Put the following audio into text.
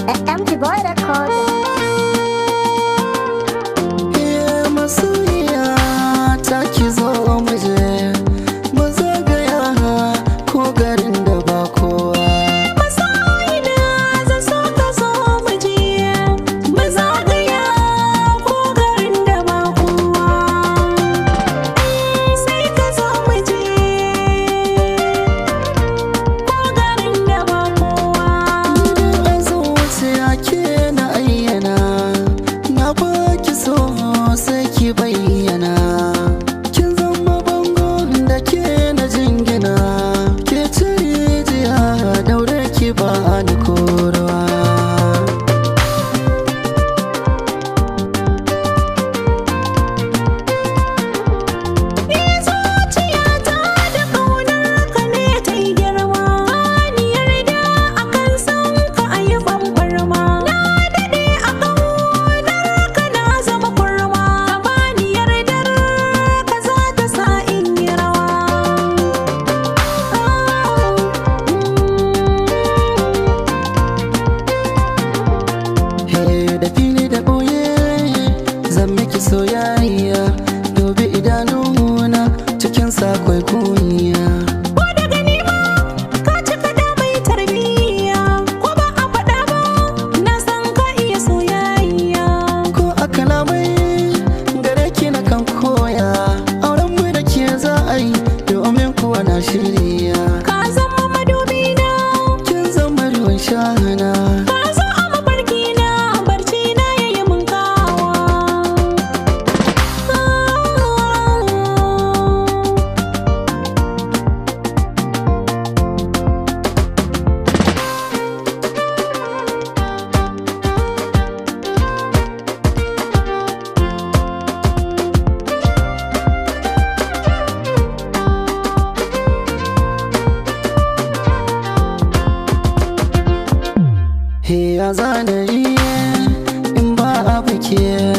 empty boy record. Masoyiya ta ki zo muje mu zagaya ko garin da ba kowa. Masoyina zan so ka zo muje mu zagaya ko garin da ba kowa. Sai ka zo muje ko garin da ba kowa. A zuciya ke na ayyana na baki so sai ki bayyana. Kin zama bango da ke na jingina, ke cire jiya daure ki ba ni korowa. Zuciyata da ƙaunar ka ne ta yi girma, ni yarda akan san ka a yi ɓanɓarma. Na daɗe a ƙaunar ka na zama kurma, ba ni yardar ka za ta sa in yi rawa. Da fili da ɓoye zan miki soyayya, dubi idanuna cikin sakwai kunya. Ko da gani ma ka cika da mai tarbiyya, ko ba a faɗa ba na san ka iya soyayya. Ko a kalamai gare ki na kan koya, auren mu da ke za a yi domin kuwa na shirya. Ka zama madubina, Kin zama ruwan shana, ka zo a mafarkina, barci na yayi mun kawa. he ya zana yi in ba a fike.